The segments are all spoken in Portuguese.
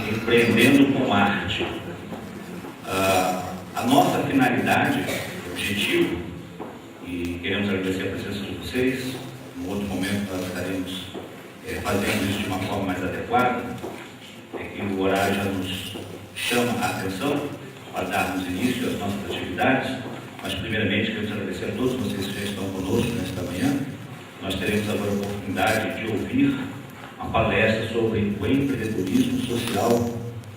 Empreendendo com Arte. A nossa finalidade, objetivo, e queremos agradecer a presença de vocês. Em outro momento nós estaremos fazendo isso de uma forma mais adequada, que o horário já nos chama a atenção para darmos início às nossas atividades, mas primeiramente queremos agradecer a todos vocês que já estão conosco nesta manhã. Nós teremos agora a oportunidade de ouvir uma palestra sobre o empreendedorismo social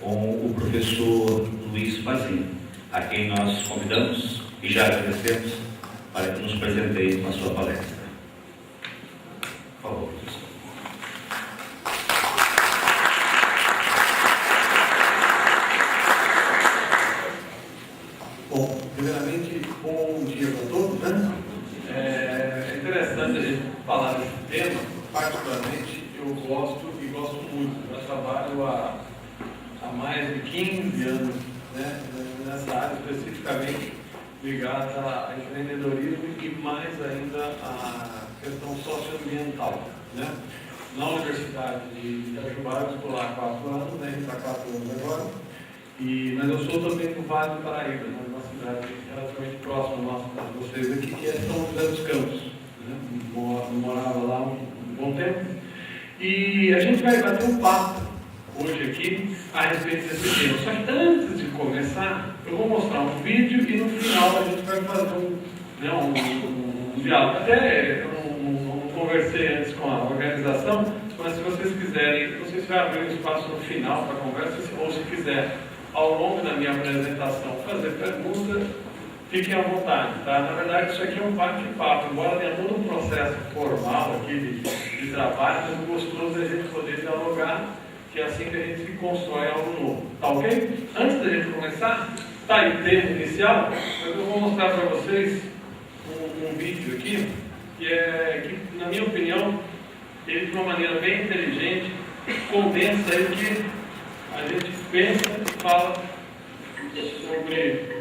com o professor Luiz Pazin, a quem nós convidamos e já agradecemos para que nos presenteie com a sua palestra. Por favor, professor. Bom, primeiramente, bom dia a todos, né? É interessante a gente falar desse tema. Particularmente, Eu gosto muito. Eu trabalho há mais de 15 anos, né, nessa área, especificamente ligada a empreendedorismo e mais ainda a questão socioambiental, né? Na Universidade de Itajubá, eu estou lá há 4 anos, né? A gente está 4 anos agora. Mas eu sou também do Vale do Paraíba, né? Uma cidade relativamente próxima a vocês aqui, que é São José dos Campos, né? Eu morava lá um bom tempo. E a gente vai bater um papo hoje aqui a respeito desse tema. Só que antes de começar, eu vou mostrar um vídeo e no final a gente vai fazer um diálogo. Até eu não conversei antes com a organização, mas se vocês quiserem, não sei se vai abrir um espaço no final para a conversa, ou se quiser, ao longo da minha apresentação, fazer perguntas, fiquem à vontade, tá? Na verdade, isso aqui é um bate-papo, embora tenha todo um processo formal aqui de trabalho, mas o gostoso é a gente poder dialogar, que é assim que a gente constrói algo novo, tá ok? Antes da gente começar, tá aí o tema inicial, mas eu vou mostrar para vocês um vídeo aqui, que, na minha opinião, ele de uma maneira bem inteligente, condensa aí o que a gente pensa e fala sobre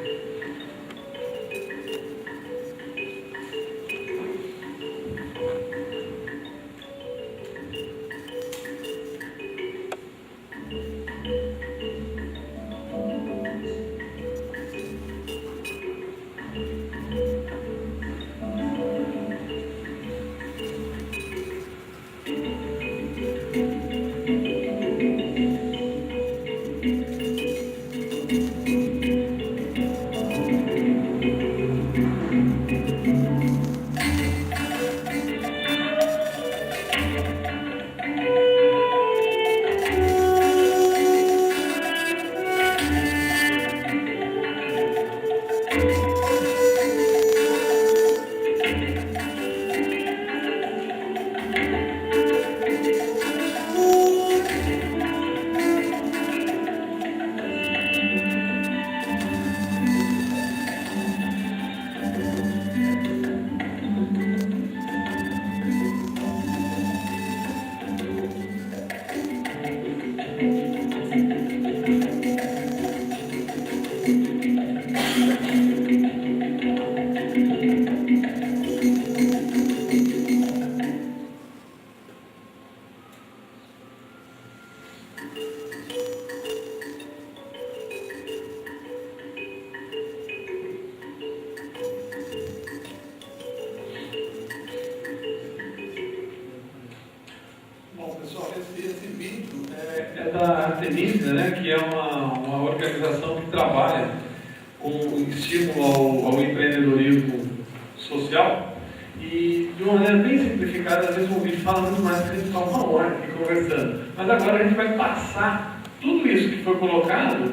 da Artemisa, né, que é uma organização que trabalha com estímulo ao empreendedorismo social e de uma maneira bem simplificada. Às vezes o vídeo fala muito mais que a gente fala uma hora aqui conversando, mas agora a gente vai passar tudo isso que foi colocado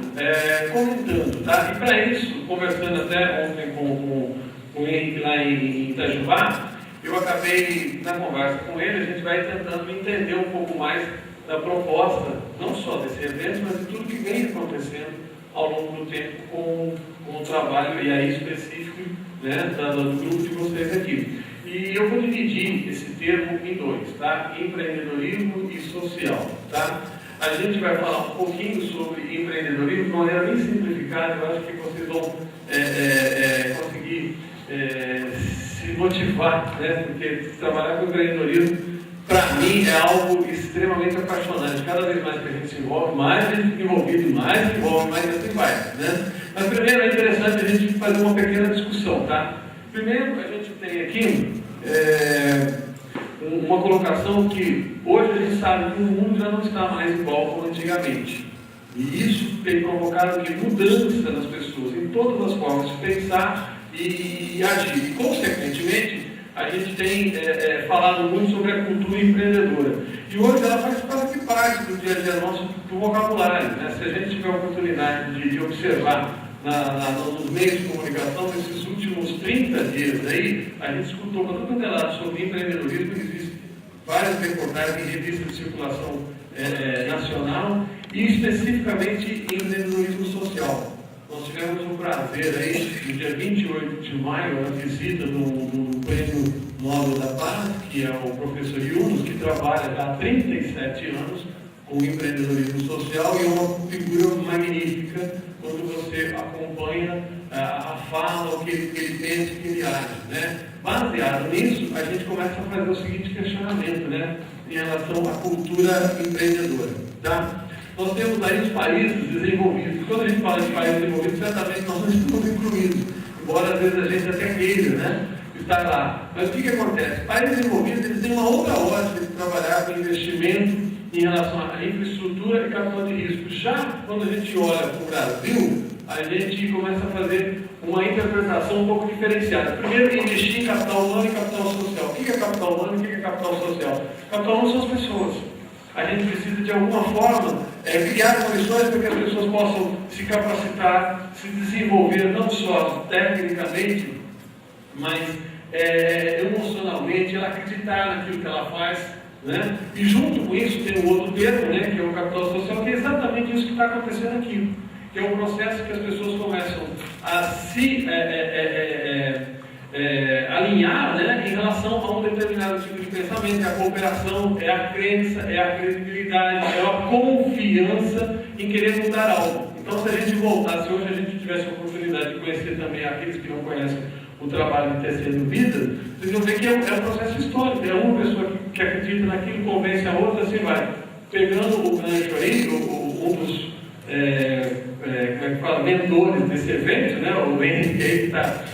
comentando, tá? E para isso, conversando até ontem com o Henrique lá em Itajubá, eu acabei, na conversa com ele, a gente vai tentando entender um pouco mais da proposta, não só desse evento, mas de tudo que vem acontecendo ao longo do tempo com o trabalho, e aí específico, né, do grupo de vocês aqui. E eu vou dividir esse termo em dois, tá? Empreendedorismo e social, tá? A gente vai falar um pouquinho sobre empreendedorismo de uma maneira bem simplificada. Eu acho que vocês vão conseguir se motivar, né? Porque trabalhar com empreendedorismo, para mim, é algo extremamente apaixonante. Cada vez mais que a gente se envolve, mais a gente fica envolvido, mais se envolve, mais assim vai, né? Mas primeiro é interessante a gente fazer uma pequena discussão, tá? Primeiro, a gente tem aqui uma colocação que hoje a gente sabe que o mundo já não está mais igual como antigamente. E isso tem provocado que mudança nas pessoas, em todas as formas de pensar e agir. E, consequentemente, a gente tem falado muito sobre a cultura empreendedora. E hoje ela faz quase que parte do dia a dia nosso, do vocabulário, né? Se a gente tiver a oportunidade de observar nos meios de comunicação, nesses últimos 30 dias aí, a gente escutou para todo lado sobre empreendedorismo. Existem várias reportagens em revistas de circulação nacional e especificamente em empreendedorismo social. Nós tivemos o prazer aí, no dia 28 de maio, a visita do Prêmio Nobel da Paz, que é o professor Yunus, que trabalha há 37 anos com empreendedorismo social, e é uma figura magnífica quando você acompanha a fala, o que ele pensa, o que ele age, né? Baseado nisso, a gente começa a fazer o seguinte questionamento, né? Em relação à cultura empreendedora, tá? Nós temos aí os países desenvolvidos. Quando a gente fala de países desenvolvidos, certamente nós não estamos incluídos, embora às vezes a gente até queira, né, estar lá. Mas o que acontece? Países desenvolvidos, eles têm uma outra ótica de trabalhar com investimento em relação à infraestrutura e capital de risco. Já quando a gente olha para o Brasil, a gente começa a fazer uma interpretação um pouco diferenciada. Primeiro, investir em capital humano e capital social. O que é capital humano e o que é capital social? Capital humano são as pessoas. A gente precisa, de alguma forma, criar condições para que as pessoas possam se capacitar, se desenvolver, não só tecnicamente, mas emocionalmente, ela acreditar naquilo que ela faz, né? E junto com isso tem um outro termo, né, que é o capital social, que é exatamente isso que está acontecendo aqui, que é um processo que as pessoas começam a se alinhar, né, em relação a um determinado tipo de pensamento. É a cooperação, é a crença, é a credibilidade, é a confiança em querer mudar algo. Então, se a gente voltasse hoje, a gente tivesse a oportunidade de conhecer também aqueles que não conhecem o trabalho de TC do Vida, vocês vão ver que é um processo histórico. É uma pessoa que acredita naquilo, convence a outra, assim vai. Pegando o gancho aí, um dos mentores desse evento, né, o Henrique que está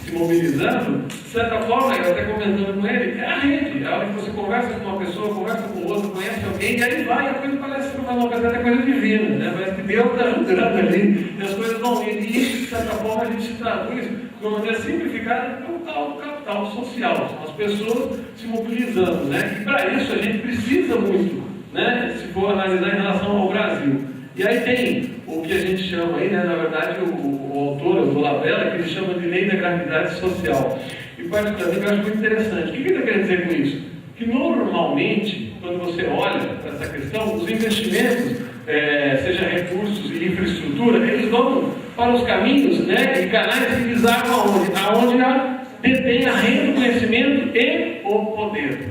se mobilizando, de certa forma, eu até comentando com ele, é a rede. É a hora que você conversa com uma pessoa, conversa com outra, conhece alguém, e aí vai, a coisa parece uma coisa divina, né? Parece que Deus está ajudando ali, e as coisas vão indo. E isso, de certa forma, a gente se traduz de uma maneira simplificada como tal do capital social. São as pessoas se mobilizando, né? E para isso a gente precisa muito, né? Se for analisar em relação ao Brasil. E aí tem o que a gente chama aí, né, na verdade, o autor, o Dolabella, que ele chama de lei da gravidade social. E particularmente eu acho muito interessante. O que ele está querendo dizer com isso? Que normalmente, quando você olha para essa questão, os investimentos, seja recursos e infraestrutura, eles vão para os caminhos, né, e canais que desagam aonde detém a renda, o conhecimento e o poder.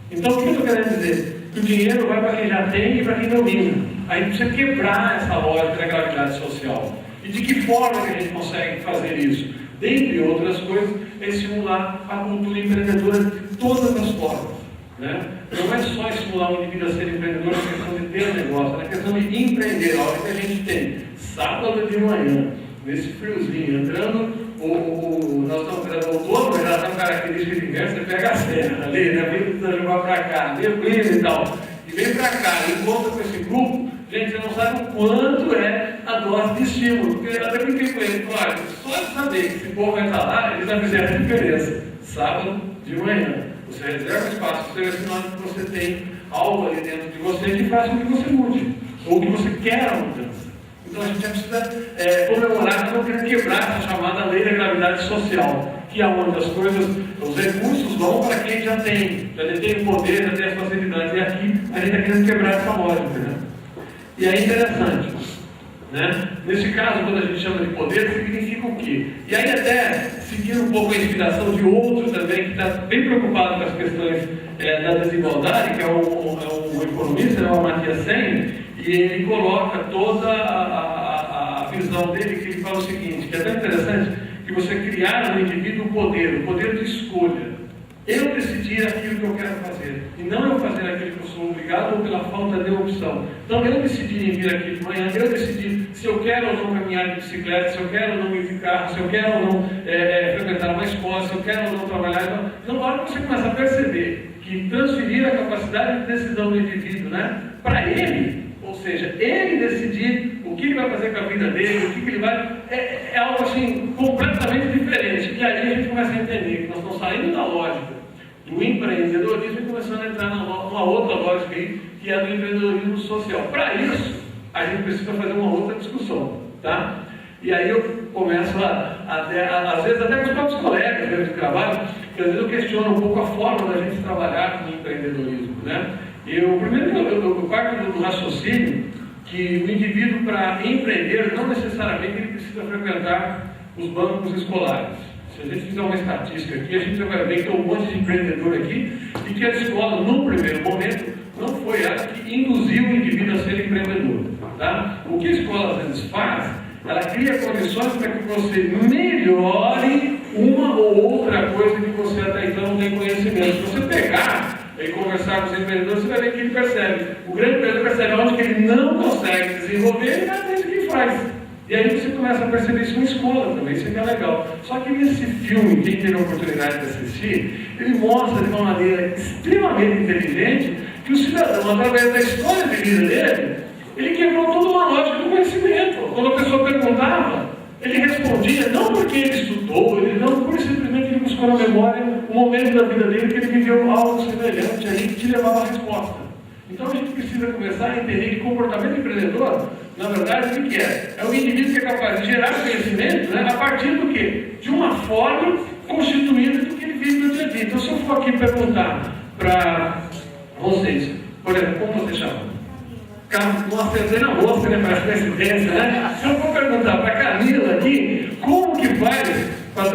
Então, o que eu estou querendo dizer? Que o dinheiro vai para quem já tem e para quem domina. Aí precisa quebrar essa lógica da gravidade social. E de que forma que a gente consegue fazer isso? Dentre outras coisas, é estimular a cultura empreendedora de todas as formas, né? Não é só estimular o indivíduo a ser empreendedor na questão de ter um negócio, na questão de empreender. A hora que a gente tem sábado de manhã, nesse friozinho, entrando, nós estamos entrando outono, mas já está uma característica de inverno, você pega a serra ali, né? Vem jogar para cá, neblina e tal, e vem para cá, e encontra com esse grupo. Gente, você não sabe o quanto é a dose de estímulo, porque eu até brinquei com ele, claro, só de saber que esse povo vai estar lá, eles já fizeram a diferença. Sábado de manhã, você reserva espaço, você sinal que você tem algo ali dentro de você que faz com que você mude, ou que você quer a mudança. Então a gente já precisa comemorar, não quer quebrar essa chamada lei da gravidade social, que é onde as coisas, os recursos vão para quem já tem o poder, já tem as facilidades, e aqui a gente está querendo quebrar essa lógica, né? E é interessante, né? Nesse caso, quando a gente chama de poder, significa o quê? E aí até seguindo um pouco a inspiração de outro também, que está bem preocupado com as questões da desigualdade, que é um economista, né, o Amartya Sen, e ele coloca toda a visão dele, que ele fala o seguinte, que é tão interessante, que você criar no indivíduo o poder de escolha. Eu decidir aquilo que eu quero fazer, e não eu fazer aquilo que eu sou obrigado ou pela falta de opção. Então eu decidi vir aqui de manhã, eu decidi se eu quero ou não caminhar de bicicleta, se eu quero ou não ir de carro, se eu quero ou não frequentar uma escola, se eu quero ou não trabalhar. Então, na hora que você começa a perceber que transferir a capacidade de decisão do indivíduo, né, para ele, ou seja, ele decidir o que ele vai fazer com a vida dele, o que ele vai... É algo assim, completamente diferente. E aí a gente começa a entender que nós estamos saindo da lógica do empreendedorismo e começando a entrar numa outra lógica aí, que é do empreendedorismo social. Para isso, a gente precisa fazer uma outra discussão, tá? E aí eu começo às vezes até com os próprios colegas mesmo de trabalho, que às vezes eu questiono um pouco a forma da gente trabalhar com o empreendedorismo, né? Eu parto do raciocínio que o indivíduo, para empreender, não necessariamente ele precisa frequentar os bancos escolares. Se a gente fizer uma estatística aqui, a gente vai ver que tem um monte de empreendedor aqui e que a escola, num primeiro momento, não foi ela que induziu o indivíduo a ser empreendedor. Tá? O que a escola às vezes faz, ela cria condições para que você melhore uma ou outra coisa que você até então não tem conhecimento. Se você pegar e conversar com os empreendedores, você vai ver que ele percebe. O grande empreendedor percebe onde que ele não consegue desenvolver, ele vai ver o que faz. E aí você começa a perceber isso na escola também, isso aqui é legal. Só que nesse filme, quem teve a oportunidade de assistir, ele mostra de uma maneira extremamente inteligente que o cidadão, através da história de vida dele, ele quebrou toda uma lógica do conhecimento. Quando a pessoa perguntava, ele respondia, não porque ele estudou, ele não, por simplesmente ele buscou na memória um momento da vida dele que ele viveu algo semelhante aí que te levava à resposta. Então a gente precisa começar a entender que comportamento empreendedor, na verdade, o que é? É o indivíduo que é capaz de gerar conhecimento, né, a partir do quê? De uma forma constituída do que ele vive no dia a dia. Então, se eu for aqui perguntar para vocês, por exemplo, como você chama? Nossa, eu sei na moça, né? Parece coincidência, né? Se eu for perguntar para a Camila aqui, como que faz?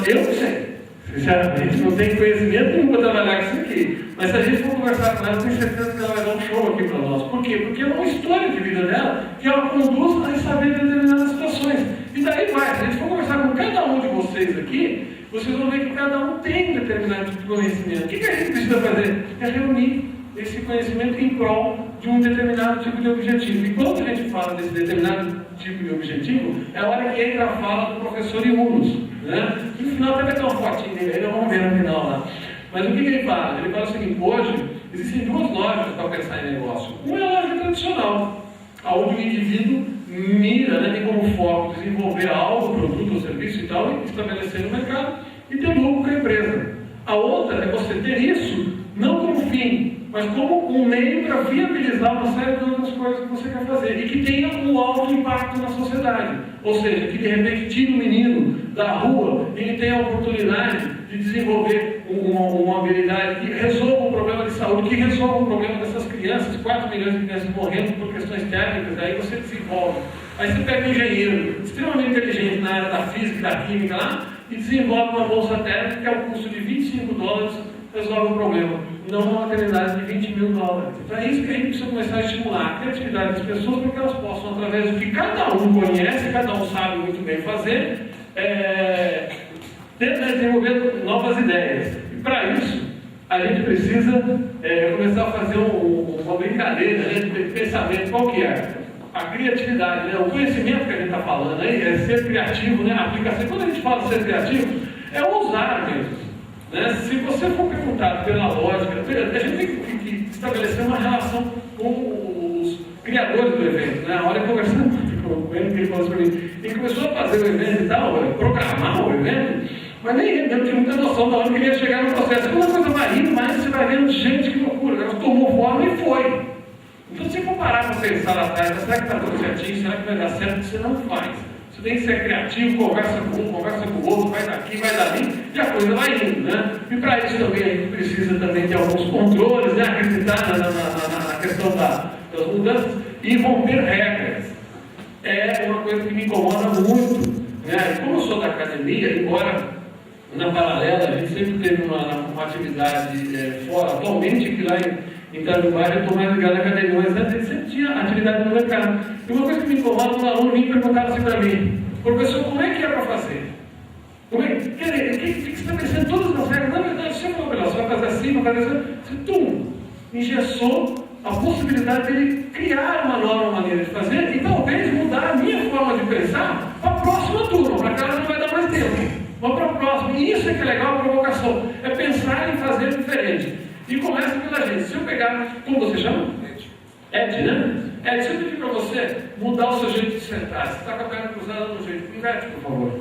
Eu não sei. Sinceramente, não tem conhecimento nenhum para trabalhar com isso aqui. Mas se a gente for conversar com ela, eu tenho certeza que ela vai dar um show aqui para nós. Por quê? Porque é uma história de vida dela que ela conduz a saber determinadas situações. E daí vai. Se a gente for conversar com cada um de vocês aqui, vocês vão ver que cada um tem um determinado tipo de conhecimento. O que a gente precisa fazer? É reunir esse conhecimento em prol de um determinado tipo de objetivo. E quando a gente fala desse determinado tipo de objetivo, é a hora que entra a fala do professor Yunus, né? E no final até vai ter uma fotinha dele, nós vamos ver no final lá. Mas o que ele fala? Ele fala o seguinte: hoje existem duas lógicas para pensar em negócio. Uma é a lógica tradicional, onde o indivíduo mira, né, tem como foco desenvolver algo, produto ou serviço e tal, e estabelecer no mercado e ter lucro com a empresa. A outra é você ter isso não como fim, mas como um meio para viabilizar uma série de outras coisas que você quer fazer e que tenha um alto impacto na sociedade. Ou seja, que de repente tire o menino da rua e ele tenha a oportunidade de desenvolver uma habilidade que resolva um problema de saúde, que resolva um problema dessas crianças, 4 milhões de crianças morrendo por questões técnicas, aí você desenvolve. Aí você pega um engenheiro extremamente inteligente na área da física e da química lá e desenvolve uma bolsa técnica que, ao custo de $25, resolve o problema. Não uma maternidade de $20 mil. Então é isso que a gente precisa começar a estimular a criatividade das pessoas para que elas possam, através do que cada um conhece, cada um sabe muito bem fazer, tentar desenvolver novas ideias. E para isso, a gente precisa começar a fazer uma brincadeira, né, de pensamento. Qual que é? A criatividade, né? O conhecimento que a gente está falando aí é ser criativo, né? A aplicação. Quando a gente fala de ser criativo, é ousar mesmo. Né? Se você for perguntado pela lógica, a gente tem que estabelecer uma relação com os criadores do evento. Né? A hora conversando com ele, que ele falou para mim, ele começou a fazer o evento e tal, programar o evento, mas nem ele mesmo tinha muita noção de onde ele ia chegar no processo. Quando a coisa vai indo, mas você vai vendo, gente, que loucura, ela tomou forma e foi. Então, se for parar para pensar lá atrás, será que está tudo certinho, será que vai dar certo? Você não faz. Você tem que ser criativo, conversa com um, conversa com o outro, vai daqui, vai dali, e a coisa vai indo, né? E para isso também a gente precisa também de alguns controles, né? Acreditar na questão das mudanças e romper regras. É uma coisa que me incomoda muito, né? Como eu sou da academia, embora na paralela a gente sempre teve uma atividade fora, atualmente que lá em Itajubá eu estou mais ligado à academia, mas antes ele sempre tinha atividade no mercado. E uma coisa que me incomoda, um aluno vinha perguntar assim para mim: professor, como é que é para fazer? Quer dizer, tem que estabelecer todas as regras. Na verdade, se eu falar, você vai fazer para fazer, você engessou a possibilidade dele criar uma nova maneira de fazer e talvez mudar a minha forma de pensar para a próxima turma, para aquela não vai dar mais tempo, mas para a próxima. E isso é que é legal a provocação, é pensar em fazer diferente. E começa pela gente. Se eu pegar, como você chama? Ed, né? Ed, se eu pedir para você mudar o seu jeito de sentar, você está com a perna cruzada no jeito, inverte, por favor.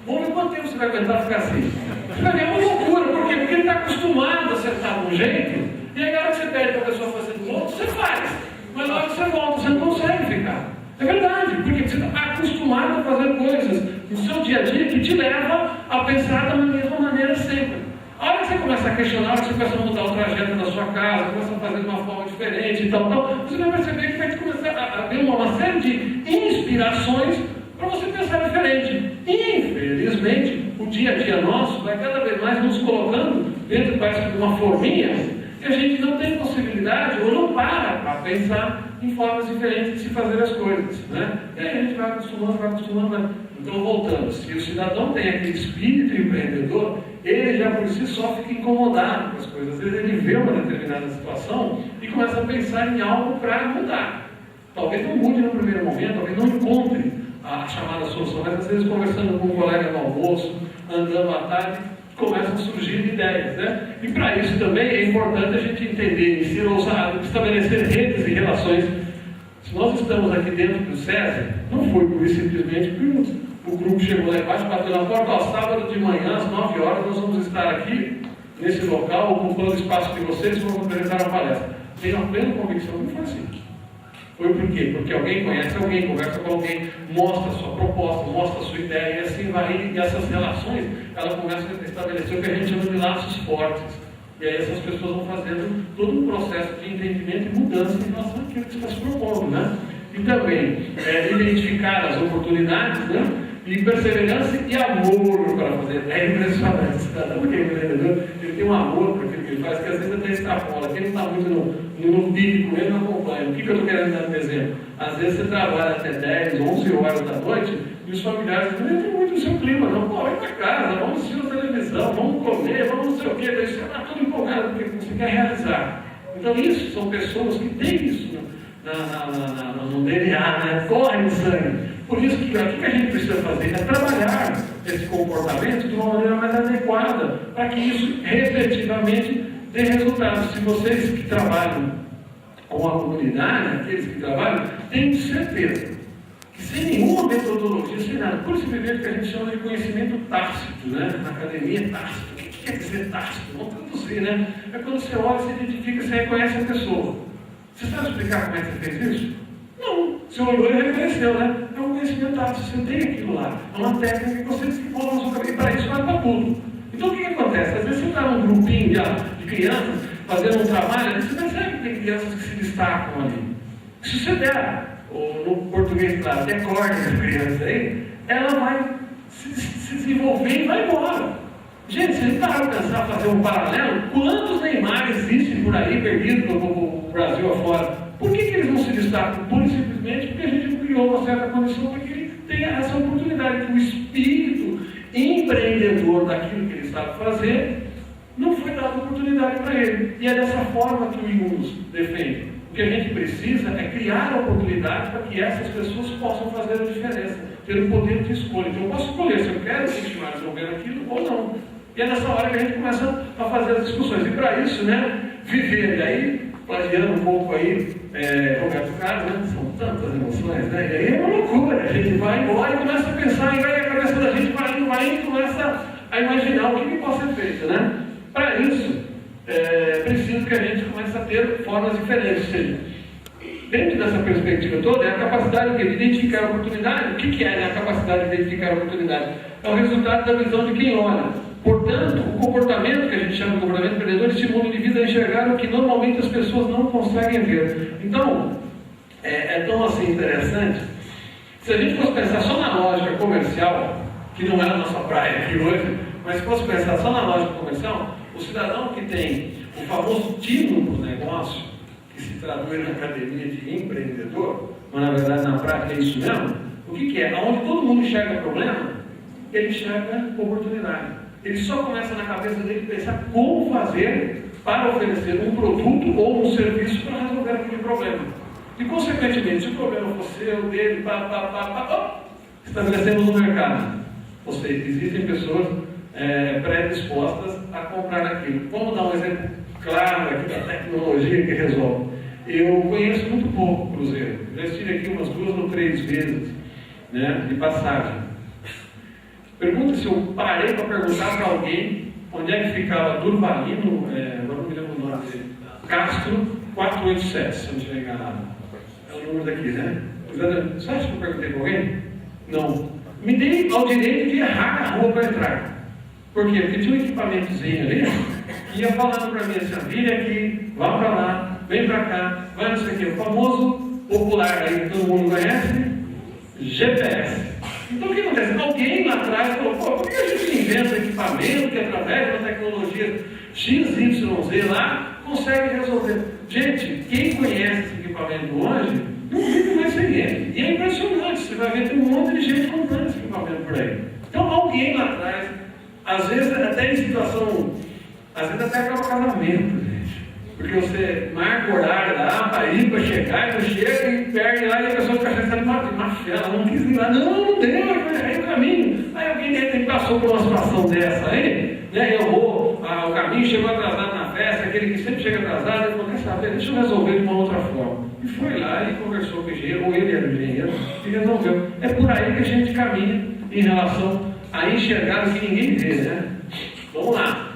Vamos ver quanto tempo você vai aguentar ficar assim. Você vai ver uma loucura, por quê? Porque ele está acostumado a sentar de um jeito, e aí na hora que você pede para a pessoa fazer do outro, você faz. Mas na hora que você volta, você não consegue ficar. É verdade, porque você está acostumado a fazer coisas no seu dia a dia que te leva a pensar da mesma maneira sempre. A hora que você começa a questionar, a hora que você começa a mudar o trajeto da sua casa, começa a fazer de uma forma diferente e tal, você vai perceber que vai começar a ter uma série de inspirações para você pensar diferente. Infelizmente, o dia a dia nosso vai cada vez mais nos colocando dentro de uma forminha que a gente não tem possibilidade ou não para pensar em formas diferentes de se fazer as coisas, né? E aí a gente vai acostumando, né? Então, voltando, se o cidadão tem aquele espírito empreendedor, ele já por si só fica incomodado com as coisas. Às vezes ele vê uma determinada situação e começa a pensar em algo para mudar. Talvez não mude no primeiro momento, talvez não encontre a chamada solução, mas às vezes conversando com um colega no almoço, andando à tarde, começam a surgir ideias, né? E para isso também é importante a gente entender e ser ousado, estabelecer redes e relações. Se nós estamos aqui dentro do SESI, não foi por isso simplesmente que o grupo chegou lá embaixo, bateu na porta, ó, sábado de manhã, às 9 horas, nós vamos estar aqui, nesse local, ocupando o espaço de vocês, vamos apresentar uma palestra. Tenho a plena convicção que não foi assim. Foi por quê? Porque alguém conhece alguém, conversa com alguém, mostra a sua proposta, mostra a sua ideia, e assim vai, e essas relações, elas começam a estabelecer o que a gente chama de laços fortes. E aí essas pessoas vão fazendo todo um processo de entendimento e mudança em relação àquilo que está se propondo, né? E também identificar as oportunidades, né? E perseverança e amor para fazer. É impressionante, o cidadão que é empreendedor, ele tem um amor por aquilo que ele faz, que às vezes até extrapola. Quem não está muito no pique com ele não acompanha. O que eu estou querendo dar de exemplo? Às vezes você trabalha até 10, 11 horas da noite e os familiares não entram muito no seu clima, não. Pô, vai para casa, vamos assistir a televisão, vamos comer, vamos não sei o quê. Daí você está tudo empolgado porque você quer realizar. Então, isso são pessoas que têm isso no DNA, né? Corre no sangue. Por isso que o que a gente precisa fazer é trabalhar esse comportamento de uma maneira mais adequada, para que isso efetivamente dê resultados. Se vocês que trabalham com a comunidade, aqueles que trabalham, tenham certeza que sem nenhuma metodologia, sem nada, por simplesmente que a gente chama de conhecimento tácito, né? Na academia, tácito. O que quer dizer tácito? Vamos traduzir, né? É quando você olha, você identifica, você reconhece a pessoa. Você sabe explicar como é que você fez isso? Não. Você olhou e reconheceu, né? É um conhecimento tácito, você tem aquilo lá. É uma técnica que você desenvolve na sua cabeça. E para isso vale para tudo. Então o que acontece? Às vezes você está num grupinho de crianças fazendo um trabalho, você percebe que tem crianças que se destacam ali. Se você der, ou no português, claro, decorde a criança aí, ela vai se desenvolver e vai embora. Gente, se a gente parar para pensar, fazer um paralelo, quantos Neymar existem por aí, perdidos no Brasil afora? Por que eles não se destacam? Pura e simplesmente porque a gente não criou uma certa condição para que ele tenha essa oportunidade, que o espírito empreendedor daquilo que ele sabe fazer, não foi dada oportunidade para ele. E é dessa forma que o Yunus defende. O que a gente precisa é criar oportunidades para que essas pessoas possam fazer a diferença, ter o poder de escolha. Então eu posso escolher se eu quero continuar desenvolvendo aquilo ou não. E é nessa hora que a gente começa a fazer as discussões. E para isso, né, viver. E aí, plagiando um pouco aí, Roberto Carlos, né, são tantas emoções, né? E aí é uma loucura. A gente vai embora e começa a pensar, e vai a cabeça da gente vai e começa a imaginar o que pode ser feito, né? Para isso, preciso que a gente comece a ter formas diferentes. Ou seja, dentro dessa perspectiva toda, é a capacidade de identificar a oportunidade. O que é, né, a capacidade de identificar a oportunidade? É o resultado da visão de quem olha. Portanto, o comportamento que a gente chama de comportamento empreendedor estimula o indivíduo a enxergar o que normalmente as pessoas não conseguem ver. Então, é tão assim interessante. Se a gente fosse pensar só na lógica comercial, que não é a nossa praia aqui hoje, mas se fosse pensar só na lógica comercial, o cidadão que tem o famoso título do negócio, que se traduz na academia de empreendedor, mas na verdade na prática é isso mesmo, o que é? Onde todo mundo enxerga problema, ele enxerga oportunidade. ele só começa na cabeça dele pensar como fazer para oferecer um produto ou um serviço para resolver aquele problema. E, consequentemente, se o problema for seu, dele, estabelecemos no mercado. Ou seja, existem pessoas predispostas a comprar aquilo. Vamos dar um exemplo claro aqui da tecnologia que resolve. Eu conheço muito pouco o cruzeiro. Já estive aqui umas 2 ou 3 vezes, né, de passagem. Pergunta se eu parei para perguntar para alguém onde é que ficava Durvalino, agora não me lembro o nome dele, Castro 487, se eu não estiver enganado. É o número daqui, né? Você acha que eu perguntei para alguém? Não. Me dei ao direito de errar a rua para entrar. Por quê? Porque tinha um equipamentozinho ali que ia falando para mim assim: vire aqui, vá para lá, vem para cá, vai não sei o que. O famoso popular aí que todo mundo conhece, GPS. Então o que acontece? Alguém lá atrás falou: pô, por que a gente inventa equipamento que através da tecnologia XYZ lá consegue resolver? Gente, quem conhece esse equipamento hoje não vive mais sem ele. E é impressionante, você vai ver tem um monte de gente comprando esse equipamento por aí. Então alguém lá atrás, às vezes até em situação, às vezes até acaba casamento, gente. Porque você marca o horário lá para ir, para chegar, e não chega e perde lá e a pessoa fica pensando: má fé, ela não quis ir lá. Não deu, aí o caminho. Aí alguém de repente passou por uma situação dessa aí, né? Errou o caminho, chegou atrasado na festa, aquele que sempre chega atrasado, ele falou: quer saber, deixa eu resolver de uma outra forma. E foi lá e conversou com o engenheiro, ou ele era o engenheiro, e resolveu. É por aí que a gente caminha em relação a enxergar o que ninguém vê, né? Vamos lá.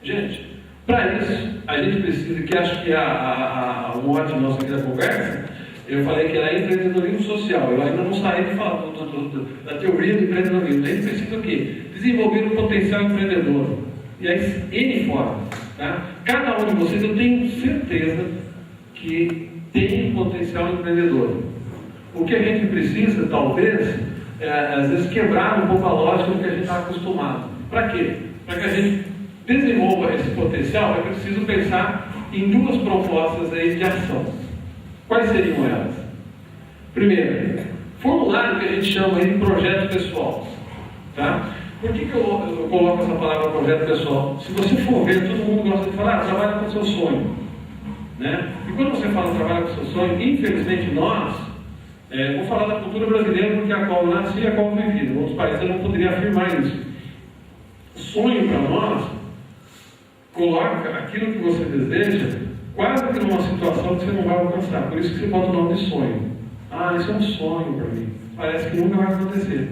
Gente, para isso, a gente precisa, que acho que o mote nosso aqui da conversa, eu falei que era empreendedorismo social. Eu ainda não saí de falar da teoria do empreendedorismo. A gente precisa o quê? Desenvolver um potencial empreendedor. E aí, N formas. Tá? Cada um de vocês, eu tenho certeza que tem um potencial empreendedor. O que a gente precisa, talvez, às vezes quebrar um pouco a lógica do que a gente está acostumado. Para quê? Para que a gente desenvolva esse potencial, é preciso pensar em 2 propostas aí de ação. Quais seriam elas? Primeiro, formulário que a gente chama aí de projeto pessoal. Tá? Por que eu coloco essa palavra projeto pessoal? Se você for ver, todo mundo gosta de falar: trabalha com o seu sonho. Né? E quando você fala trabalha com o seu sonho, infelizmente nós, vou falar da cultura brasileira porque a qual eu nasci e a qual eu vivi. Em outros países eu não poderia afirmar isso. Sonho para nós coloca aquilo que você deseja quase que numa situação que você não vai alcançar. Por isso que você bota o nome de sonho. Isso é um sonho para mim. Parece que nunca vai acontecer.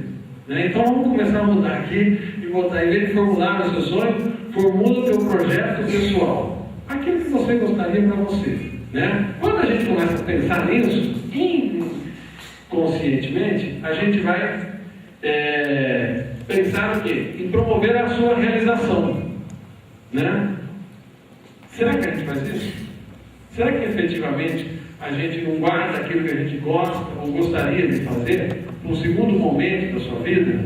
Né? Então vamos começar a mudar aqui e botar, em vez de formular o seu sonho, formula o seu projeto pessoal. Aquilo que você gostaria para você. Né? Quando a gente começa a pensar nisso, inconscientemente, a gente vai pensar o quê? Em promover a sua realização. Né? Será que a gente faz isso? Será que efetivamente a gente não guarda aquilo que a gente gosta ou gostaria de fazer num segundo momento da sua vida?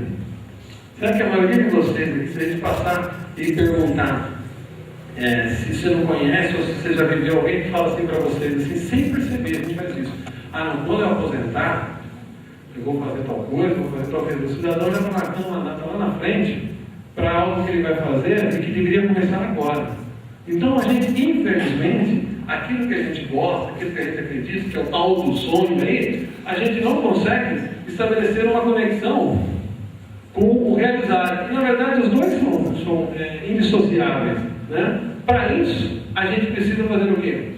Será que a maioria de vocês aqui, se a gente passar e perguntar se você não conhece ou se você já viveu, alguém que fala assim para vocês, assim, sem perceber, a gente faz isso: não, quando eu aposentar, eu vou fazer tal coisa, vou fazer tal coisa. O cidadão já está marcando uma data lá na frente para algo que ele vai fazer e que deveria começar agora. Então a gente, infelizmente, aquilo que a gente gosta, aquilo que a gente acredita, que é o tal do sonho aí, a gente não consegue estabelecer uma conexão com o realizar. E na verdade os dois são indissociáveis. Né? Para isso, a gente precisa fazer o quê?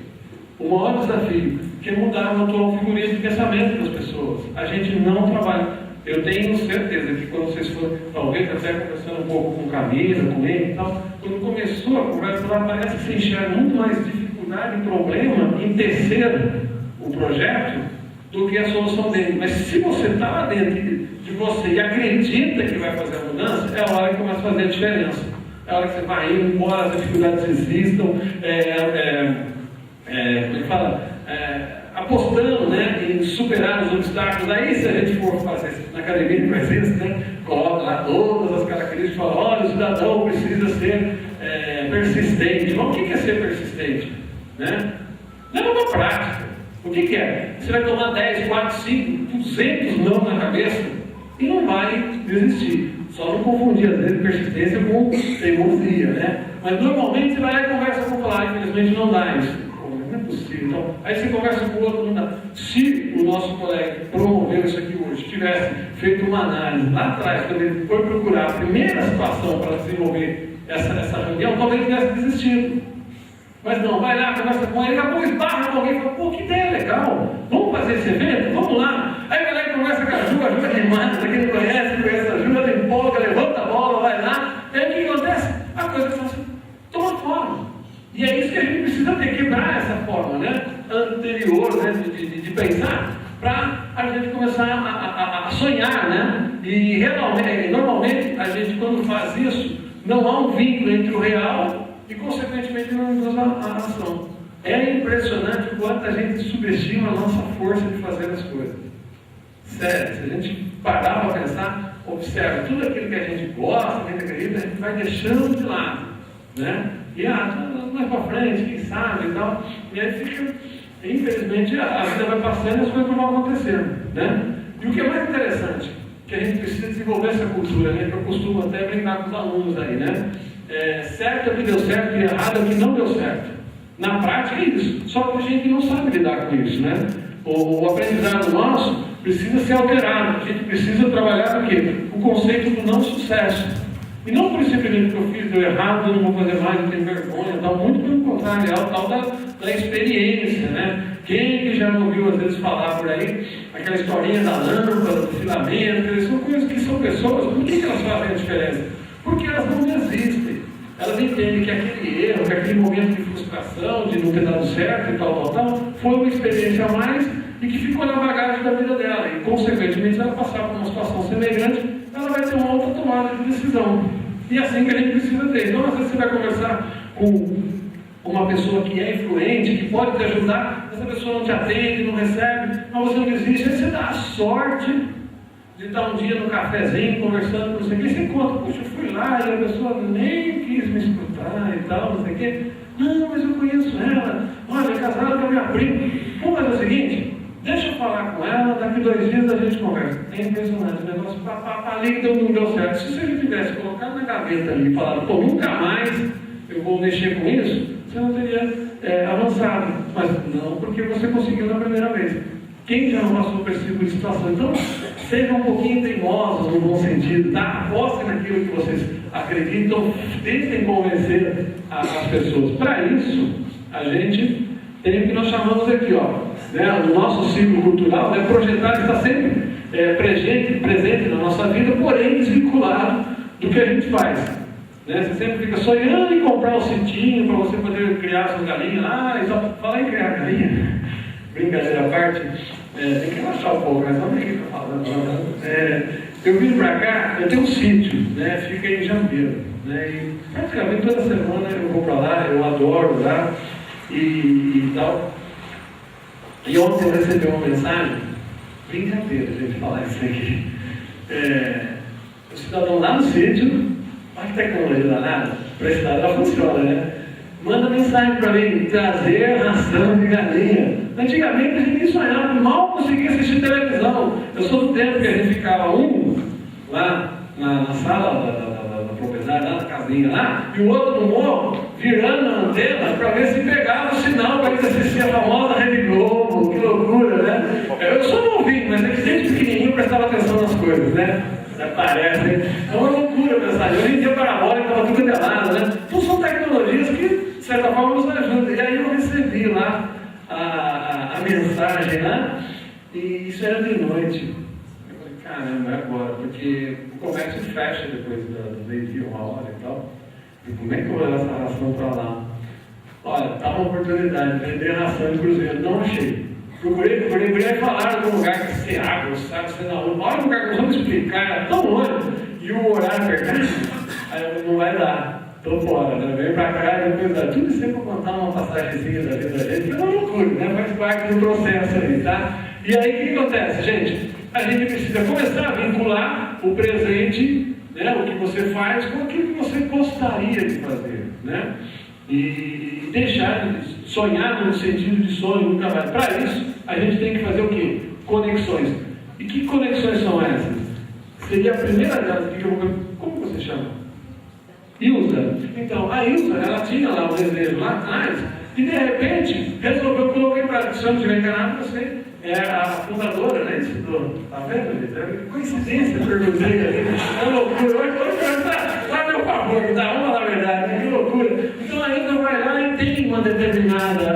O maior desafio, que é mudar o atual figurino de pensamento das pessoas. A gente não trabalha. Eu tenho certeza que quando vocês forem, talvez até conversando um pouco com Camila, com ele e tal, quando começou a conversa lá, parece que você enxerga muito mais dificuldade e problema em tecer o projeto do que a solução dele. Mas se você está lá dentro de você e acredita que vai fazer a mudança, é a hora que começa a fazer a diferença. É a hora que você vai indo, embora as dificuldades existam, como é que fala? Apostando, né, em superar os obstáculos. Aí, se a gente for fazer na academia de presença, né, coloca lá todas as características e fala: olha, o cidadão precisa ser persistente. Mas o que é ser persistente? Né? Leva para a prática. O que é? Você vai tomar 10, 4, 5, 200 não na cabeça e não vai desistir. Só não confundir, às vezes, persistência com teimosia, né? Mas normalmente você vai lá e conversa com o colega, infelizmente não dá isso. Não é possível. Então, aí você conversa com o outro, não dá. Se o nosso colega que promoveu isso aqui hoje tivesse feito uma análise lá atrás, quando ele foi procurar a primeira situação para desenvolver essa reunião, talvez ele tivesse desistido. Mas não, vai lá, conversa com ele, acabou, esbarra com alguém e fala, pô, que ideia legal, vamos fazer esse evento? Vamos lá. Aí vai lá e conversa com a Ju é demais, pra quem não conhece a Ju, ela empolga, levanta a bola, vai lá. Aí o que acontece? A coisa começa a tomar forma. E é isso que a gente precisa ter, quebrar essa forma, né, anterior, né, de pensar, para a gente começar a sonhar, né? E realmente, normalmente, a gente quando faz isso, não há um vínculo entre o real e, consequentemente, não induz a ação. É impressionante o quanto a gente subestima a nossa força de fazer as coisas. Sério, se a gente parar para pensar, observa, tudo aquilo que a gente gosta, que a gente acredita, a gente vai deixando de lado, né? E mais para frente, quem sabe e tal. E aí fica, infelizmente, a vida vai passando e as coisas não vão acontecendo, né? E o que é mais interessante, que a gente precisa desenvolver essa cultura, né? Que eu costumo até brincar com os alunos aí, né? Certo é o que deu certo e errado é o que não deu certo. Na prática é isso. Só que a gente não sabe lidar com isso, né? O aprendizado nosso precisa ser alterado. A gente precisa trabalhar o quê? O conceito do não sucesso. E não por simplesmente que eu fiz, deu errado, eu não vou fazer mais, eu tenho vergonha, tal. Muito pelo contrário, é o tal da experiência, né? Quem que já ouviu às vezes falar por aí aquela historinha da lâmpada, do filamento, são coisas que são pessoas, por que elas fazem a diferença? Porque elas não desistem. Elas entendem que aquele erro, que aquele momento de frustração, de não ter dado certo e tal, foi uma experiência a mais e que ficou na bagagem da vida dela. E, consequentemente, se ela passar por uma situação semelhante, ela vai ter uma outra tomada de decisão. E é assim que a gente precisa ter. Então, às vezes, você vai conversar com uma pessoa que é influente, que pode te ajudar, essa pessoa não te atende, não recebe, mas você não desiste, aí você dá a sorte de estar um dia no cafezinho, conversando com você, e você conta, puxa, eu fui lá e a pessoa nem quis me escutar e tal, não sei o quê. Não, mas eu conheço ela, olha, é casada com a minha prima. Vamos fazer o seguinte, deixa eu falar com ela, daqui 2 dias a gente conversa. É impressionante, o negócio ali não deu certo. Se você tivesse colocado na gaveta ali e falado, pô, nunca mais eu vou mexer com isso, você não teria avançado. Mas não porque você conseguiu na primeira vez. Quem já não passou por esse tipo de situação? Então, sejam um pouquinho teimosos no bom sentido, tá? Apostem naquilo que vocês acreditam, tentem convencer as pessoas. Para isso, a gente tem o que nós chamamos aqui, ó, né? O nosso ciclo cultural, né? Projetar está sempre presente na nossa vida, porém desvinculado do que a gente faz. Né? Você sempre fica sonhando em comprar um sitinho para você poder criar suas galinhas. Ah, então, fala em criar galinha. Brincadeira à parte, tem que relaxar um pouco, mas não tem que estar falando. Eu vim para cá, eu tenho um sítio, né? Fica em Jambeiro. Né? E praticamente toda semana eu vou para lá, eu adoro lá e tal. E ontem eu recebi uma mensagem, brincadeira a gente falar isso aqui. O cidadão lá no sítio, olha que tecnologia danada, para esse lado ela funciona, né? Manda mensagem para mim, trazer ração de galinha. Antigamente a gente nem sonhava, mal conseguia assistir televisão. Eu sou do tempo que a gente ficava lá na sala da propriedade, lá na casinha lá, e o outro no morro, virando a antena para ver se pegava o sinal para eles assistir a famosa Rede Globo. Que loucura, né? Eu sou novinho, mas é que desde pequenininho prestava atenção nas coisas, né? Parece. É uma loucura pensar. Hoje em dia parabólica estava tudo delado, né? Então são tecnologias que, de certa forma, nos ajudam. E aí eu recebi lá a mensagem lá, e isso era de noite. Eu falei, caramba, é agora, porque o comércio fecha depois do meio-dia, 1h e tal. E como é que eu vou levar essa ração para lá? Olha, tá uma oportunidade de vender ração de cruzeiro. Não achei. Procurei falar de um lugar que se abre, sabe, se na rua. Na hora que o lugar começou a me explicar, era tão longe, e o horário apertado, aí eu não vai dar, tô fora, né? Venho pra cá e depois dá tudo isso aí pra contar uma passagemzinha da vida da gente, é uma loucura, né? Faz parte do processo aí, tá? E aí o que acontece, gente? A gente precisa começar a vincular o presente, né? O que você faz com aquilo que você gostaria de fazer, né? E deixar de sonhar no sentido de sonho no trabalho. Para isso, a gente tem que fazer o quê? Conexões. E que conexões são essas? seria a primeira delas. Como você chama? Ilza. Então, a Ilza, ela tinha lá um desejo lá atrás, e de repente resolveu colocar em prática. Se eu não estiver enganado, você é a fundadora, né? Isso, tá vendo, gente? É coincidência, eu perguntei ali. É loucura. Vai meu favor, tá? Vamos falar a verdade, que loucura. Então a Ilza vai lá e tem uma determinada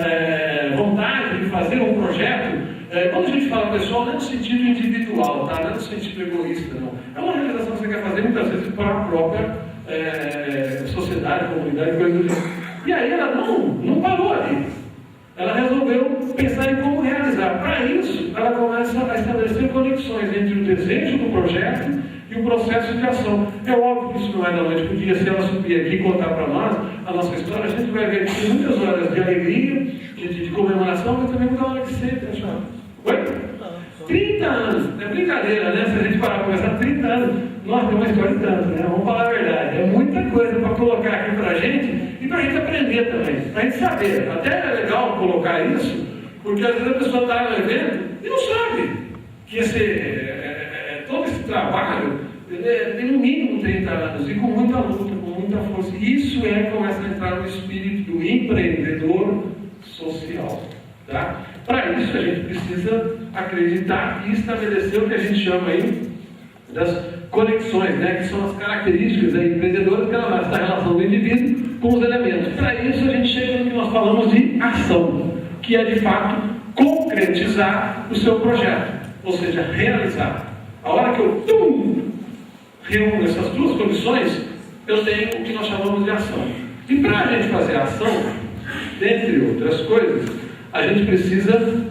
vontade de fazer um projeto. Quando a gente fala pessoal, não é no sentido individual, tá? Não é no sentido egoísta, não. É uma realização que você quer fazer muitas vezes para a própria sociedade, comunidade, coisa do tipo. E aí ela não parou ali. Ela resolveu pensar em como realizar. Para isso, ela começa a estabelecer conexões entre o desejo do projeto e o processo de ação. É óbvio que isso não é da noite para o dia. Se ela subir aqui e contar para nós a nossa história, a gente vai ver que tem muitas horas de alegria, de comemoração, mas também muita hora de sede, né? Oi? 30 anos, é brincadeira, né? Se a gente parar para conversar, 30 anos, nossa, tem uma história de tanto, né? Vamos falar a verdade. É muita coisa para colocar aqui para a gente e para a gente aprender também, para a gente saber. Até é legal colocar isso, porque às vezes a pessoa está no evento e não sabe que todo esse trabalho tem no mínimo 30 anos e com muita luta, com muita força. Isso começa a entrar no espírito do empreendedor social. Tá? Para isso a gente precisa acreditar e estabelecer o que a gente chama aí das conexões, né? Que são as características empreendedoras que ela da relação do indivíduo com os elementos. Para isso a gente chega no que nós falamos de ação, que é de fato concretizar o seu projeto, ou seja, realizar. A hora que eu reúno essas duas condições, eu tenho o que nós chamamos de ação. E para a gente fazer ação, dentre outras coisas, a gente precisa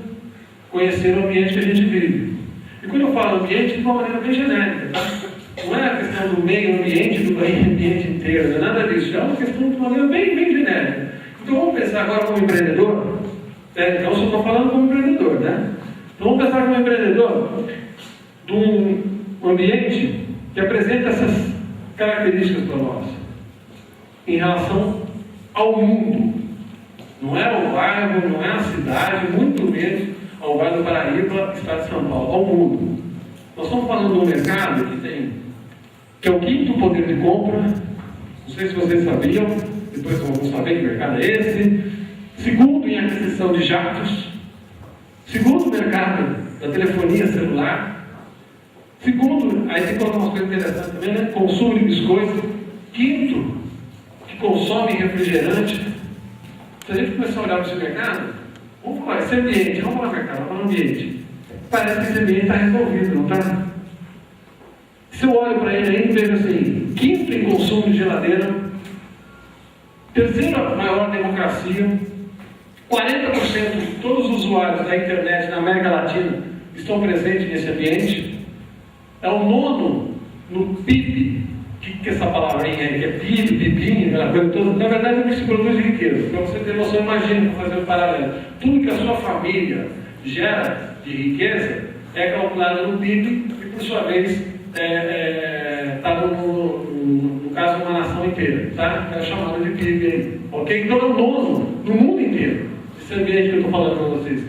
conhecer o ambiente que a gente vive. E quando eu falo ambiente, de uma maneira bem genérica, tá? Não é a questão do meio ambiente, do ambiente inteiro, não é nada disso. É uma questão de uma maneira bem genérica. Então vamos pensar agora como empreendedor. Então eu só estou falando como empreendedor, né? Então vamos pensar como empreendedor de um ambiente que apresenta essas características para nós em relação ao mundo. Não é o bairro, não é a cidade, muito menos ao Vale do Paraíba, estado de São Paulo, ao mundo. Nós estamos falando de um mercado que é o quinto poder de compra. Não sei se vocês sabiam, depois vão saber que mercado é esse. Segundo em aquisição de jatos. Segundo mercado da telefonia celular. Segundo, aí tem umas coisas interessantes também, né? Consumo de biscoito. Quinto, que consome refrigerante. Se a gente começar a olhar para esse mercado, vamos falar, esse ambiente, vamos falar mercado, vamos falar ambiente. Parece que esse ambiente está resolvido, não está? Se eu olho para ele aí e vejo assim, quinto em consumo de geladeira, terceira maior democracia, 40% de todos os usuários da internet na América Latina estão presentes nesse ambiente, é o nono no PIB. O que é essa palavrinha aí? Que é PIB, PIBinho, aquela coisa toda. Na verdade é o que se produz de riqueza. Para você ter noção, imagina, para fazer um paralelo. Tudo que a sua família gera de riqueza é calculado no PIB e, por sua vez, está no caso de uma nação inteira. Tá? É chamado de PIB aí. Ok? Então é o nono no mundo inteiro. Esse ambiente que eu estou falando para vocês.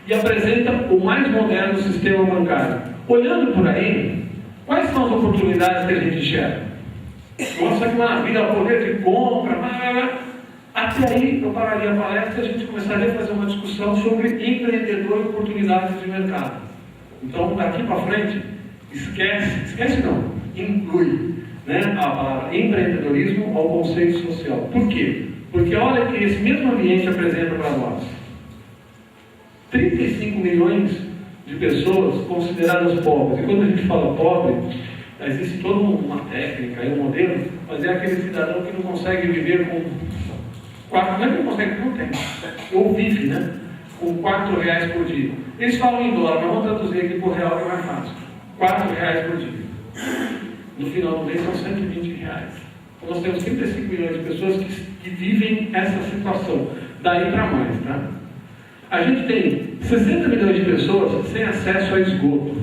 E apresenta o mais moderno sistema bancário. Olhando por aí, quais são as oportunidades que a gente gera? Nossa, que maravilha, o poder de compra, até aí eu pararia a palestra e a gente começaria a fazer uma discussão sobre empreendedor e oportunidades de mercado. Então, daqui para frente, esquece não, inclui, né, a palavra empreendedorismo ao conceito social. Por quê? Porque olha que esse mesmo ambiente apresenta para nós 35 milhões de pessoas consideradas pobres. E quando a gente fala pobre, existe toda uma técnica e um modelo, mas é aquele cidadão que não consegue viver com 4, não é que não consegue, não tem, ou vive, né? Com R$4 por dia. Eles falam em dólar, mas vamos traduzir aqui por real que é mais fácil. R$4 por dia. No final do mês são R$120. Então nós temos 35 milhões de pessoas que vivem essa situação, daí para mais, tá? A gente tem 60 milhões de pessoas sem acesso a esgoto.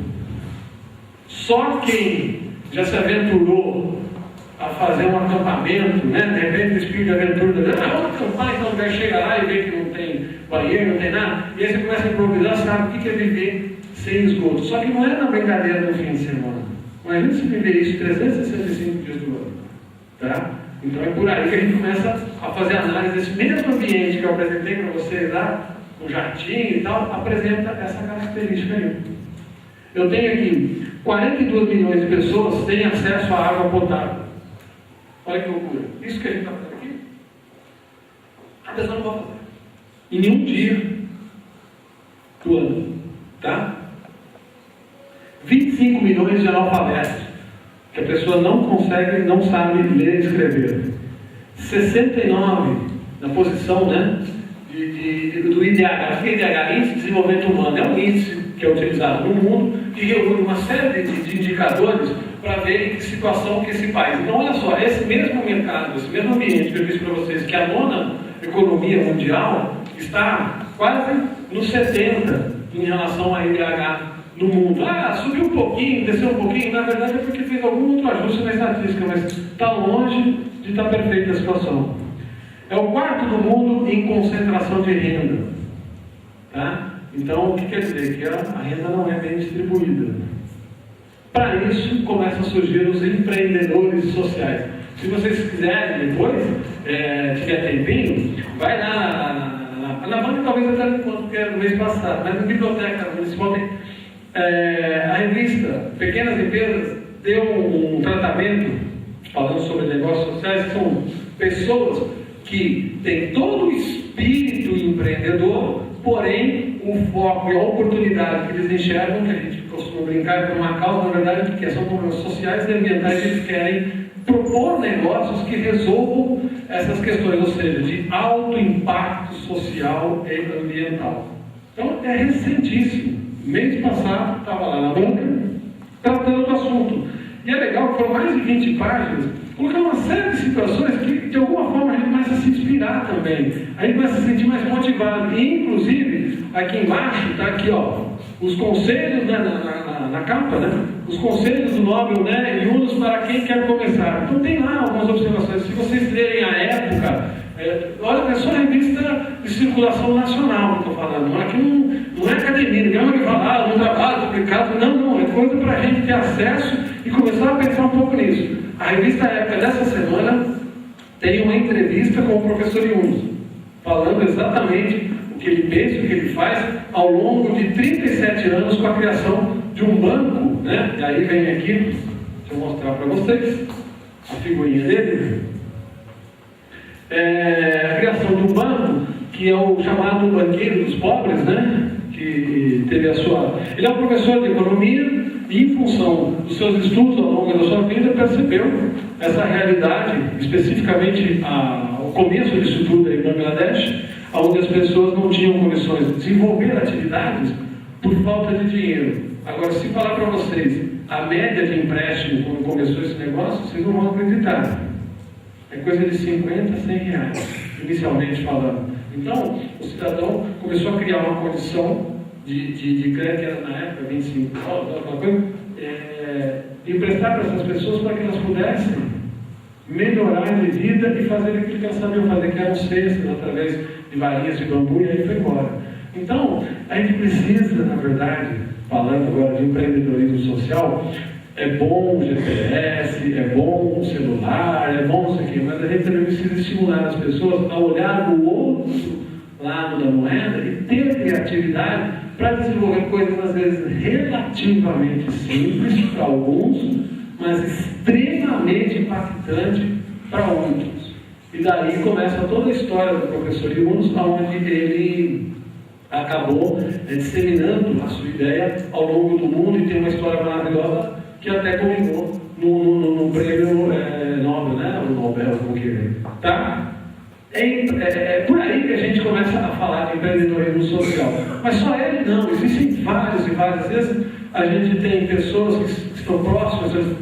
Só quem já se aventurou a fazer um acampamento, né? De repente o espírito de aventura, vamos acampar, então o lugar chega lá e vê que não tem banheiro, não tem nada, e aí você começa a improvisar, sabe o que é viver sem esgoto. Só que não é na brincadeira do fim de semana. Imagina se viver isso 365 dias do ano. Tá? Então é por aí que a gente começa a fazer análise desse mesmo ambiente que eu apresentei para vocês lá, com jardim e tal, apresenta essa característica aí. Eu tenho aqui 42 milhões de pessoas têm acesso à água potável. Olha que loucura. Isso que a gente está fazendo aqui, a pessoa não vai fazer. Em nenhum dia do ano. Tá? 25 milhões de analfabetos, que a pessoa não consegue, não sabe ler e escrever. 69 na posição, né, do IDH. O que é IDH? Índice de Desenvolvimento Humano. É um índice que é utilizado no mundo, que reúne uma série de indicadores para ver em que situação que esse país. Então, olha só, esse mesmo mercado, esse mesmo ambiente que eu disse para vocês, que a 9ª economia mundial está quase nos 70 em relação a IDH no mundo. Subiu um pouquinho, desceu um pouquinho, na verdade é porque fez algum outro ajuste na estatística, mas está longe de estar perfeita a situação. É o 4º do mundo em concentração de renda. Tá? Então, o que quer dizer? Que a renda não é bem distribuída. Para isso, começam a surgir os empreendedores sociais. Se vocês quiserem depois, tiver tempinho, vai lá na banca, talvez até no encontro, porque era no mês passado, mas na biblioteca municipal tem a revista Pequenas Empresas deu um tratamento falando sobre negócios sociais, que são pessoas que têm todo o espírito empreendedor, porém o foco e a oportunidade que eles enxergam, que a gente costuma brincar por uma causa, na verdade, que são problemas sociais e ambientais, eles querem propor negócios que resolvam essas questões, ou seja, de alto impacto social e ambiental. Então, é recentíssimo. Mês passado, estava lá na banca, tratando do assunto. E é legal que foram mais de 20 páginas, colocando uma série de situações que, de alguma forma, a gente começa a se inspirar também. A gente começa a se sentir mais motivado. E, inclusive, aqui embaixo, está aqui, ó, os conselhos, né, na capa, né? Os conselhos do Nobel, né, Yunus para quem quer começar. Então tem lá algumas observações. Se vocês lerem a época, olha, é só revista de circulação nacional que eu estou falando. Aqui não é academia, ninguém vai falar, não trabalho publicado. Não, é coisa para a gente ter acesso e começar a pensar um pouco nisso. A revista Época dessa semana tem uma entrevista com o professor Yunus, falando exatamente o que ele pensa, o que ele faz ao longo de 37 anos com a criação de um banco, né? E aí vem aqui, deixa eu mostrar para vocês a figurinha dele. A criação de um banco que é o chamado banqueiro dos pobres, né? Que teve a sua... Ele é um professor de economia e, em função dos seus estudos ao longo da sua vida, percebeu essa realidade, especificamente o começo disso tudo aí em Bangladesh, onde as pessoas não tinham condições de desenvolver atividades por falta de dinheiro. Agora, se falar para vocês a média de empréstimo quando começou esse negócio, vocês não vão acreditar. É coisa de 50 a 100 reais, inicialmente falando. Então, o cidadão começou a criar uma condição de crédito, que era na época 25 dólares, de emprestar para essas pessoas para que elas pudessem melhorar de vida e fazer aquilo que elas sabiam fazer, que eram cestas, através de varinhas de bambu, e aí foi embora. Então, a gente precisa, na verdade, falando agora de empreendedorismo social, é bom o GPS, é bom o celular, é bom isso aqui, mas a gente também precisa estimular as pessoas a olhar o outro lado da moeda e ter criatividade para desenvolver coisas, às vezes, relativamente simples para alguns, mas extremamente impactante para outros. E daí começa toda a história do professor Yunus, onde ele acabou disseminando a sua ideia ao longo do mundo e tem uma história maravilhosa que até culminou no prêmio Nobel, né? O Nobel, como que é. Tá? É por aí que a gente começa a falar de empreendedorismo social. Mas só ele não, existem vários e várias vezes a gente tem pessoas que estão próximas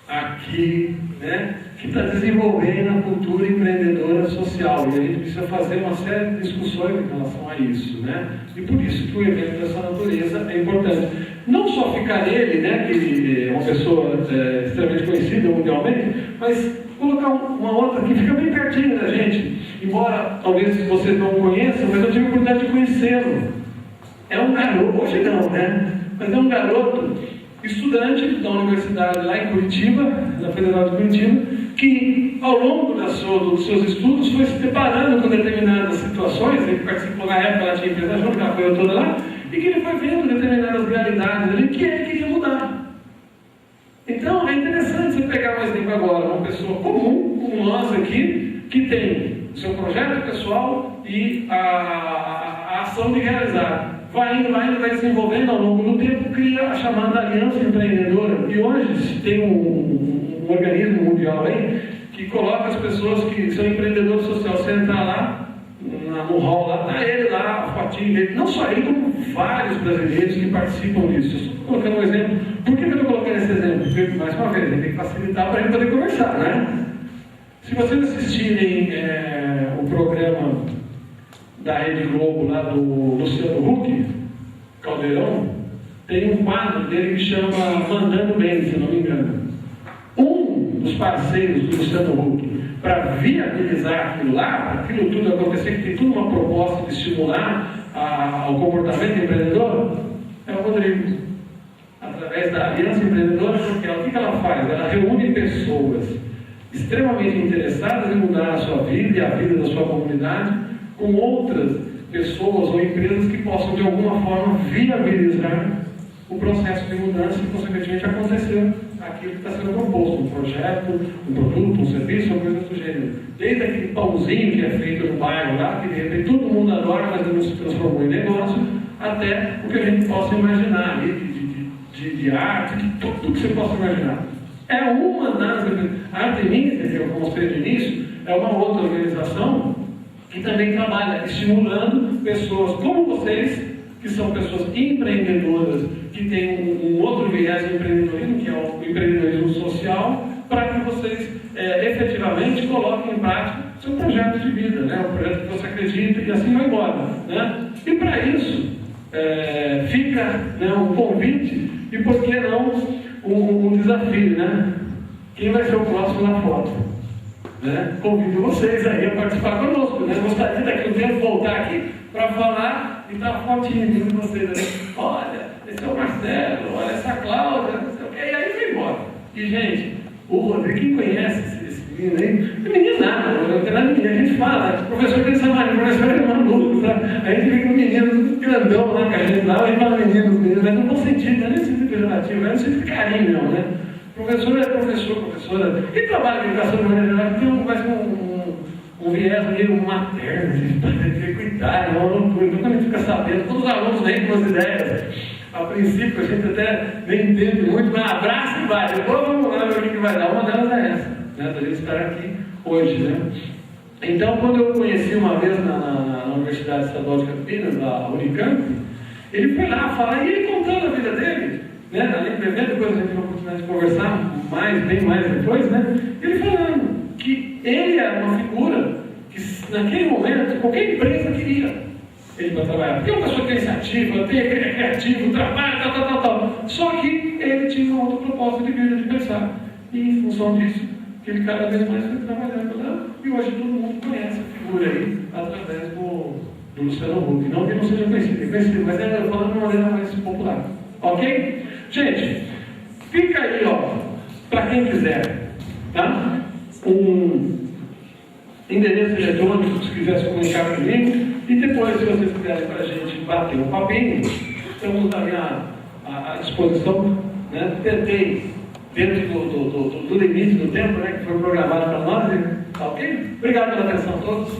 aqui, né? Que está desenvolvendo a cultura empreendedora social, e a gente precisa fazer uma série de discussões em relação a isso, né? E por isso que o evento dessa natureza é importante. Não só ficar nele, né, que é uma pessoa extremamente conhecida mundialmente, mas colocar uma outra que fica bem pertinho da gente, embora talvez vocês não conheçam, mas eu tive a oportunidade de conhecê-lo. É um garoto, hoje não, né? Mas é um garoto estudante da universidade lá em Curitiba, da Federal de Curitiba, que ao longo dos seus estudos foi se deparando com determinadas situações. Ele participou na época, ela tinha empresa junto, ela apoiou toda lá, e que ele foi vendo determinadas realidades ali que ele queria mudar. Então é interessante você pegar um exemplo agora, uma pessoa comum, como nós aqui, que tem o seu projeto pessoal e a ação de realizar. Vai indo, vai desenvolvendo ao longo do tempo, cria a chamada Aliança Empreendedora. E hoje tem um organismo mundial aí que coloca as pessoas que são empreendedores sociais. Você entrar lá, no hall lá, tá ele lá, a fotinho dele. Não só ele, como vários brasileiros que participam disso. Eu estou colocando um exemplo. Por que eu estou colocando esse exemplo? Porque, mais uma vez, a gente tem que facilitar para a gente poder conversar, né? Se vocês assistirem o programa da Rede Globo, lá do Luciano Huck, Caldeirão, tem um quadro dele que chama Mandando Bem, se não me engano. Um dos parceiros do Luciano Huck, para viabilizar aquilo lá, para aquilo tudo acontecer, que tem tudo uma proposta de estimular ao comportamento empreendedor, é o Rodrigo. Através da Aliança Empreendedora, porque o que ela faz? Ela reúne pessoas extremamente interessadas em mudar a sua vida e a vida da sua comunidade, com outras pessoas ou empresas que possam de alguma forma viabilizar o processo de mudança e consequentemente acontecer aquilo que está sendo proposto, um projeto, um produto, um serviço, uma coisa do gênero. Desde aquele pãozinho que é feito no bairro lá, que de repente todo mundo adora, mas não se transformou em negócio, até o que a gente possa imaginar ali, de arte, de tudo que você possa imaginar. É uma das... A Artemisia, que eu mostrei no início, é uma outra organização que também trabalha estimulando pessoas como vocês, que são pessoas empreendedoras, que têm um outro viés de empreendedorismo, que é o empreendedorismo social, para que vocês efetivamente coloquem em prática seu projeto de vida, né? O projeto que você acredita, e assim vai embora. Né? E para isso, fica, né, um convite, e por que não um desafio, né? Quem vai ser o próximo na foto? Né? Convido vocês aí a participar conosco. Né? Gostaria daqui a um tempo voltar aqui para falar e dar a fotinha de vocês. Né? Olha, esse é o Marcelo, olha essa Cláudia, não sei o que, e aí vai embora. E, gente, o Rodrigo, quem conhece esse menino aí? Não é menino nada, não tem nada de menino. A gente fala, o professor pensa mais, o professor é maluco, sabe? A gente fica com menino grandão lá com a gente lá, a gente fala menino, mas não bom sentido, não é nem sentido pejorativo, é no sentido de carinho, não, né? Professor é professor, professora. Quem trabalha em educação de maneira geral tem mais um viés meio materno, de cuidar, é uma loucura. Então, quando a gente fica sabendo, todos os alunos vêm com as ideias. A princípio, a gente até nem entende muito, mas abraça e vai. Depois vamos lá ver o que vai dar. Uma delas é essa, né? Da gente estar aqui hoje, né? Então, quando eu conheci uma vez na Universidade Estadual de Campinas, a Unicamp, ele foi lá falar, e ele contando a vida dele, né? Além de evento, depois a gente teve a oportunidade de conversar bem mais depois, né? Ele falando que ele era uma figura que, naquele momento, qualquer empresa queria ele para trabalhar. Porque uma pessoa que é iniciativa, é criativo, trabalha, tal. Só que ele tinha uma outra proposta de vida, de pensar. E, em função disso, que ele cada vez mais foi trabalhando lá. E hoje todo mundo conhece a figura aí, através do Luciano Huck. Não que não seja conhecido, mas é falando de uma maneira mais popular. Ok? Gente, fica aí, ó, para quem quiser, tá? Um endereço eletrônico, se quiser se comunicar comigo, e depois, se vocês quiserem para a gente bater um papinho, estamos ali à disposição, né? Tentei, dentro do limite do tempo, né, que foi programado para nós, tá ok? Obrigado pela atenção a todos.